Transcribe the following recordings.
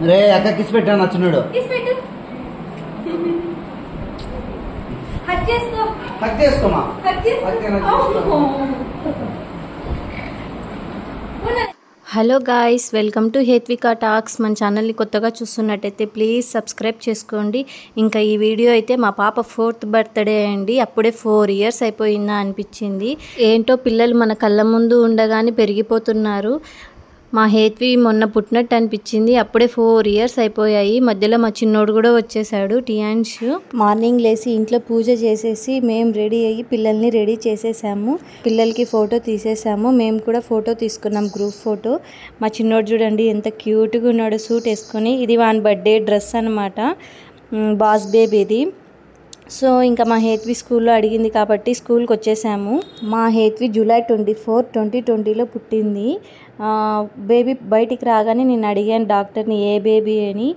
రే అక్క కిస్ పెట్టాను నచ్చున్నాడు. హక్ చేసుకోమా. Hello guys, welcome to Hethvika talks. మన ఛానల్ని కొత్తగా చూస్తున్నట్టయితే ప్లీజ్ సబ్స్క్రైబ్ చేసుకోండి. ఇంకా ఈ వీడియో అయితే మా పాప 4th బర్త్డే అండి. అప్పుడే 4 years అయిపోయిందా అనిపించింది. ఏంటో పిల్లలు మన కళ్ళ ముందు ఉండగానే పెరిగిపోతున్నారు. మా హేత్వి మొన్న పుట్టినట్టు అనిపించింది. అప్పుడే 4 years అయిపోయాయి. మధ్యలో మా చిన్నోడు కూడా వచ్చేసాడు, టియాన్స్. మార్నింగ్ లేసి ఇంట్లో పూజ చేసేసి మేము రెడీ అయ్యి పిల్లల్ని రెడీ చేసేసాము. పిల్లలకి ఫోటో తీసేసాము. మేము కూడా ఫోటో తీసుకున్నాం, గ్రూప్ ఫోటో. మా చిన్నోడు చూడండి ఎంత క్యూట్గా ఉన్నాడు సూట్ వేసుకొని. ఇది వాన్ బర్త్డే డ్రెస్ అనమాట, బాస్ బేబీది. సో ఇంకా మా హేత్వి స్కూల్లో అడిగింది కాబట్టి స్కూల్కి వచ్చేసాము. మా హేత్వి July 24, 2020లో పుట్టింది. బేబీ బయటికి రాగానే నేను అడిగాను డాక్టర్ని ఏ బేబీ అని.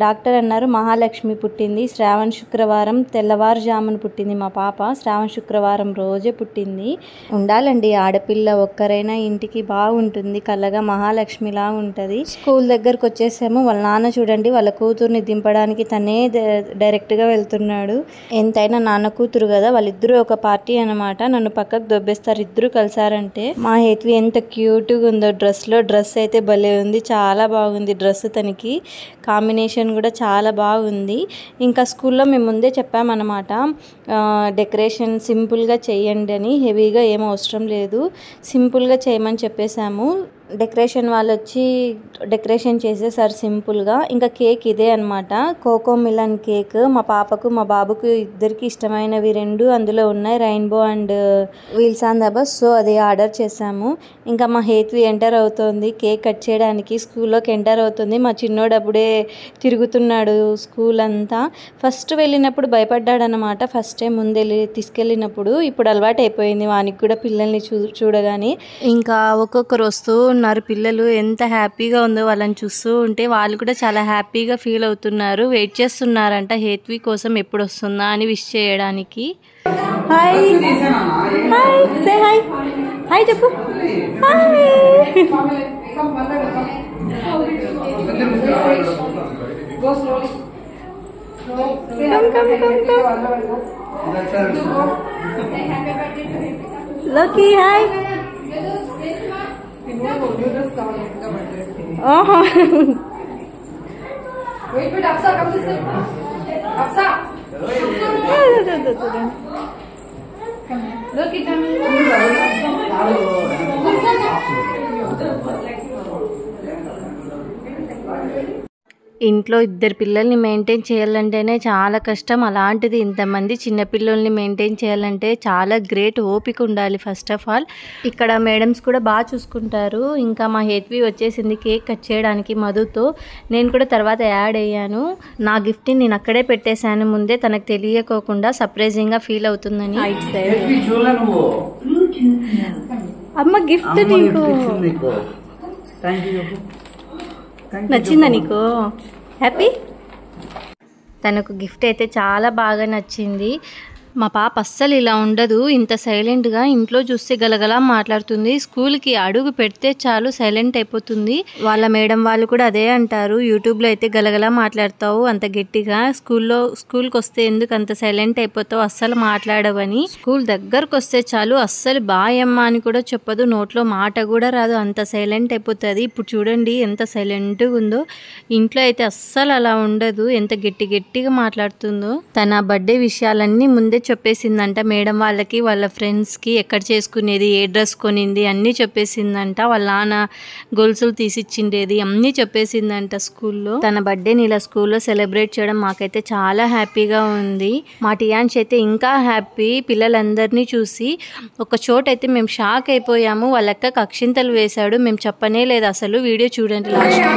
డాక్టర్ అన్నారు మహాలక్ష్మి పుట్టింది, శ్రావణ శుక్రవారం తెల్లవారుజామున పుట్టింది. మా పాప శ్రావణ శుక్రవారం రోజే పుట్టింది. ఉండాలండి ఆడపిల్ల ఒక్కరైనా ఇంటికి బాగుంటుంది, కళ్ళగా మహాలక్ష్మిలా ఉంటుంది. స్కూల్ దగ్గరకు వచ్చేసాము. వాళ్ళ నాన్న చూడండి వాళ్ళ కూతుర్ని దింపడానికి తనే డైరెక్ట్గా వెళ్తున్నాడు. ఎంతైనా నాన్న కూతురు కదా, వాళ్ళిద్దరూ ఒక పార్టీ అనమాట. నన్ను పక్కకు దొబ్బేస్తారు ఇద్దరు కలిసారంటే. మా హేత్వి ఎంత క్యూట్గా ఉందో డ్రెస్ అయితే భలే ఉంది, చాలా బాగుంది డ్రెస్. తనకి కాంబినేషన్ కూడా చాలా బాగుంది. ఇంకా స్కూల్లో మేము ముందే చెప్పామన్నమాట, డెకరేషన్ సింపుల్గా చేయండి అని. హెవీగా ఏం అవసరం లేదు, సింపుల్గా చేయమని చెప్పేశాము. డెకరేషన్ వాళ్ళు వచ్చి డెకరేషన్ చేసేసారు సింపుల్గా. ఇంకా కేక్ ఇదే అనమాట, కోకో మిలన్ కేక్. మా పాపకు మా బాబుకు ఇద్దరికి ఇష్టమైనవి 2 అందులో ఉన్నాయి, rainbow and wheels on the bus. So అది ఆర్డర్ చేసాము. ఇంకా మా హేత్వి ఎంటర్ అవుతుంది కేక్ కట్ చేయడానికి. స్కూల్లోకి ఎంటర్ అవుతుంది. మా చిన్నోడు అప్పుడే తిరుగుతున్నాడు స్కూల్ అంతా. ఫస్ట్ వెళ్ళినప్పుడు భయపడ్డాడు అనమాట, ఫస్ట్ టైం ముందెళ్ళి తీసుకెళ్ళినప్పుడు. ఇప్పుడు అలవాటు అయిపోయింది వానికి కూడా పిల్లల్ని చూడగానే. ఇంకా ఒక్కొక్కరు వస్తూ ఉన్నారు పిల్లలు. ఎంత హ్యాపీగా ఉందో వాళ్ళని చూస్తూ ఉంటే. వాళ్ళు కూడా చాలా హ్యాపీగా ఫీల్ అవుతున్నారు, వెయిట్ చేస్తున్నారంట హేత్వి కోసం ఎప్పుడు వస్తుందా అని విష్ చేయడానికి. Hi hi say hi hi చెప్పు hi. Lucky hi. Oh. Wait, but Afsa, come to sit. Afsa. Come here. Look at them. ఇంట్లో 2 పిల్లల్ని మెయింటైన్ చేయాలంటేనే చాలా కష్టం. అలాంటిది ఇంతమంది చిన్నపిల్లల్ని మెయింటైన్ చేయాలంటే చాలా గ్రేట్, ఓపిక ఉండాలి ఫస్ట్ ఆఫ్ ఆల్. ఇక్కడ మేడమ్స్ కూడా బాగా చూసుకుంటారు. ఇంకా మా హేత్వి వచ్చేసింది కేక్ కట్ చేయడానికి మధుతో. నేను కూడా తర్వాత యాడ్ అయ్యాను. నా గిఫ్ట్ని నేను అక్కడే పెట్టేశాను ముందే, తనకు తెలియకోకుండా సర్ప్రైజింగ్గా ఫీల్ అవుతుందని. అమ్మ గిఫ్ట్ నీకు నచ్చిందా? నీకు హ్యాపీ? తనకు గిఫ్ట్ అయితే చాలా బాగా నచ్చింది. మా పాప అస్సలు ఇలా ఉండదు, ఇంత సైలెంట్గా. ఇంట్లో చూస్తే గలగలా మాట్లాడుతుంది, స్కూల్కి అడుగు పెడితే చాలు సైలెంట్ అయిపోతుంది. వాళ్ళ మేడం వాళ్ళు కూడా అదే అంటారు, యూట్యూబ్లో అయితే గలగలా మాట్లాడతావు అంత గట్టిగా, స్కూల్కి వస్తే ఎందుకు అంత సైలెంట్ అయిపోతావు, అస్సలు మాట్లాడవని. స్కూల్ దగ్గరకు వస్తే చాలు అస్సలు బాయ్ అమ్మ అని కూడా చెప్పదు, నోట్లో మాట కూడా రాదు, అంత సైలెంట్ అయిపోతుంది. ఇప్పుడు చూడండి ఎంత సైలెంట్గా ఉందో. ఇంట్లో అయితే అస్సలు అలా ఉండదు, ఎంత గట్టిగా మాట్లాడుతుందో. తన బర్త్డే విషయాలన్నీ ముందే చెప్పేసిందంట మేడం వాళ్ళకి, వాళ్ళ ఫ్రెండ్స్కి, ఎక్కడ చేసుకునేది, ఏ డ్రెస్ కొనింది అన్నీ చెప్పేసిందంట. వాళ్ళ నాన్న గొలుసులు తీసిచ్చిండేది అన్నీ చెప్పేసిందంట స్కూల్లో. తన బర్త్డేని ఇలా స్కూల్లో సెలబ్రేట్ చేయడం మాకైతే చాలా హ్యాపీగా ఉంది. మా టియాన్స్ అయితే ఇంకా హ్యాపీ పిల్లలందరినీ చూసి. ఒక చోట అయితే మేము షాక్ అయిపోయాము, వాళ్ళక్క అక్షింతలు వేశాడు, మేము చెప్పనే లేదు అసలు. వీడియో చూడండి లాస్ట్.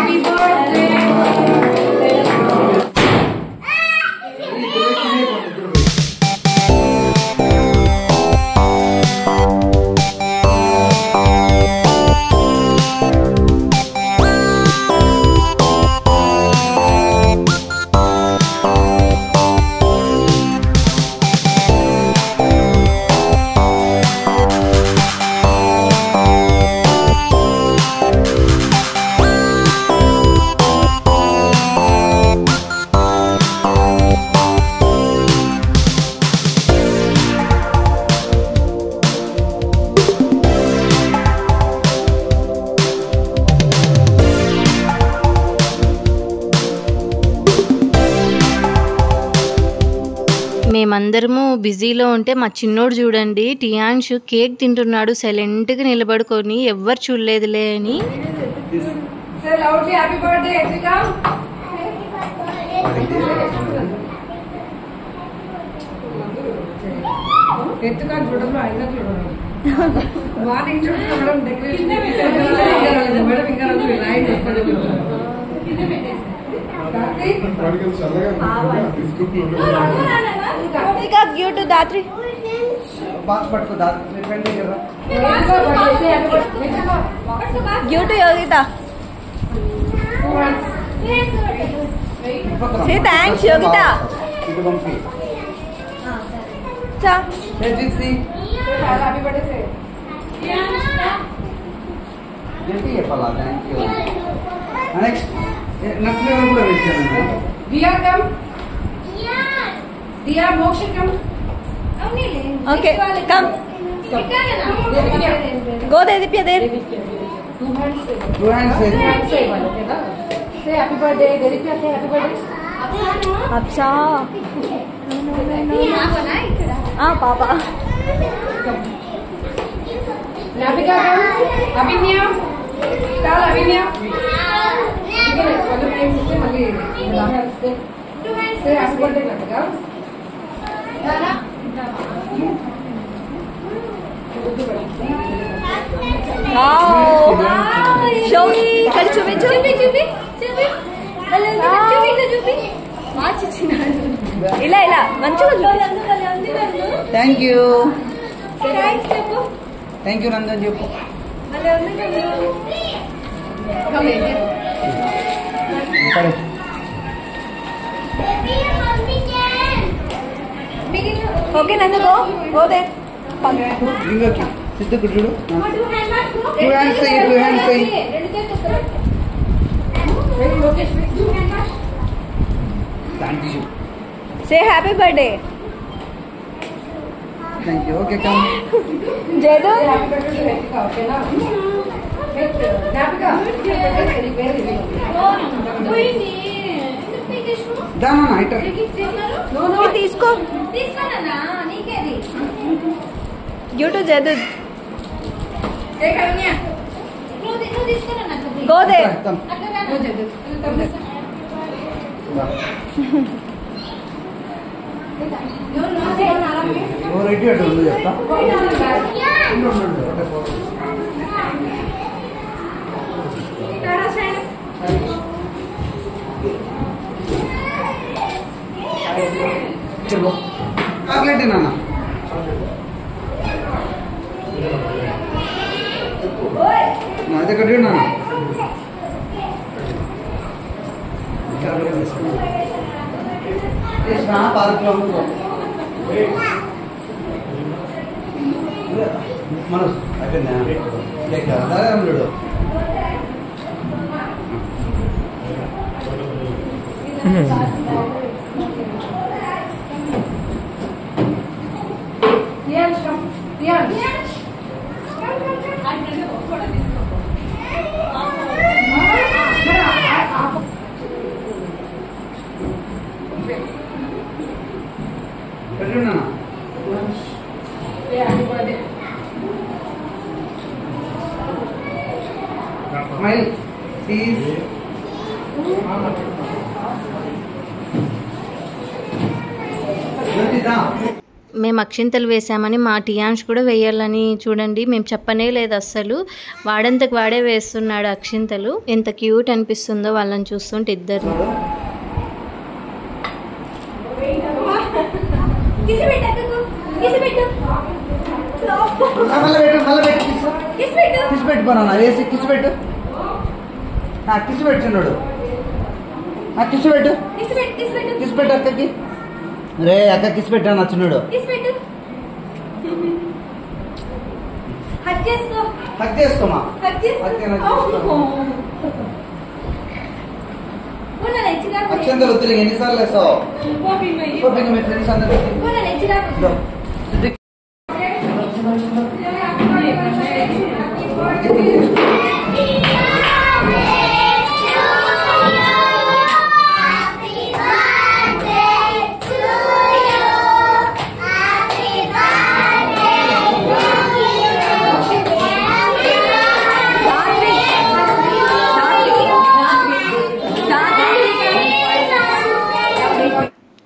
మేమందరము బిజీలో ఉంటే మా చిన్నోడు చూడండి టియాన్షు కేక్ తింటున్నాడు సైలెంట్గా నిలబడుకొని ఎవ్వరు చూడలేదులే అని. Dhatri Yogita thanks Yogita. Okay, come. Go there, Dipya there. Two hands. Say happy birthday, Dipya. Say happy birthday. Apsa. Papa. Nabika, come. Abinya. Tell Abinya. Say happy birthday, Nabika. Xiaomi కలి చూపించు. ఇలా ఇలా మంచిగా. థ్యాంక్ యూ నందన్ చెప్పు. ఓకే నందు go they. ఇంకోకి సిద్ధుకు చూడు. Two hands thank you. Say happy birthday. Thank you. Okay come. జేదు దానా ఇటర్ తీసుకో. యూట్యూబ్ జేదు గో దే. రెడ్డి అటు ఉంది చెప్తా. చాక్లెట్ నాన్న. అదే కట్టి నాన్న. పార్క్లో మనసు అయిపోయిందా? Smile, please. మేము అక్షింతలు వేసామని మా టియాన్ష్ కూడా వేయాలని చూడండి మేము చెప్పనే లేదు అస్సలు. వాడంతకు వాడే వేస్తున్నాడు అక్షింతలు. ఎంత క్యూట్ అనిపిస్తుందో వాళ్ళని చూస్తుంటే ఇద్దరు. కిస్ పెట్టుకున్నాను వేసి కిస్ పెట్టు. కిస్ పెట్టున్నాడు. కిస్ పెట్టు. కిస్ పెట్టు అక్కకి. రే అక్క కిస్ పెట్టాను నచ్చున్నాడు. హక్ చేసుకోమా. అక్షంతలు వద్దు. ఎన్నిసార్లు వేస్తావు? మీ ఫ్రెండ్స్ అందరూ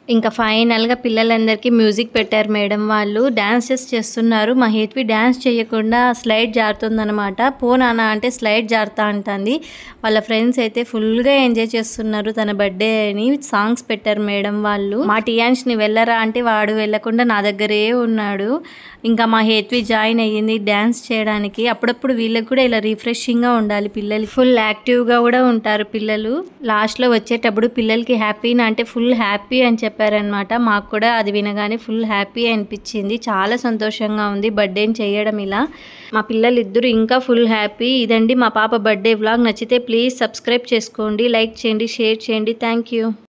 ఇంకా ఫైనల్గా పిల్లలందరికీ మ్యూజిక్ పెట్టారు మేడం వాళ్ళు. డ్యాన్సెస్ చేస్తున్నారు. మా హేత్వి డ్యాన్స్ చేయకుండా స్లైడ్ జారుతుందనమాట. పోనానా అంటే స్లైడ్ జారుతా అంటుంది. వాళ్ళ ఫ్రెండ్స్ అయితే ఫుల్గా ఎంజాయ్ చేస్తున్నారు తన బర్త్డే అని. సాంగ్స్ పెట్టారు మేడం వాళ్ళు. మా టియాన్స్ని వెళ్ళరా అంటే వాడు వెళ్ళకుండా నా దగ్గరే ఉన్నాడు. ఇంకా మా హేత్వి జాయిన్ అయ్యింది డ్యాన్స్ చేయడానికి. అప్పుడప్పుడు వీళ్ళకి కూడా ఇలా రిఫ్రెషింగ్గా ఉండాలి. పిల్లలు ఫుల్ యాక్టివ్గా కూడా ఉంటారు పిల్లలు. లాస్ట్లో వచ్చేటప్పుడు పిల్లలకి హ్యాపీనా అంటే ఫుల్ హ్యాపీ అని చెప్పారనమాట. మాకు కూడా అది వినగానే ఫుల్ హ్యాపీ అనిపించింది. చాలా సంతోషంగా ఉంది బర్త్డేని చేయడం ఇలా. మా పిల్లలు ఇద్దరు ఇంకా ఫుల్ హ్యాపీ. ఇదండి మా పాప బర్త్డే వ్లాగ్. నచ్చితే ప్లీజ్ సబ్స్క్రైబ్ చేసుకోండి, లైక్ చేయండి, షేర్ చేయండి. Thank you.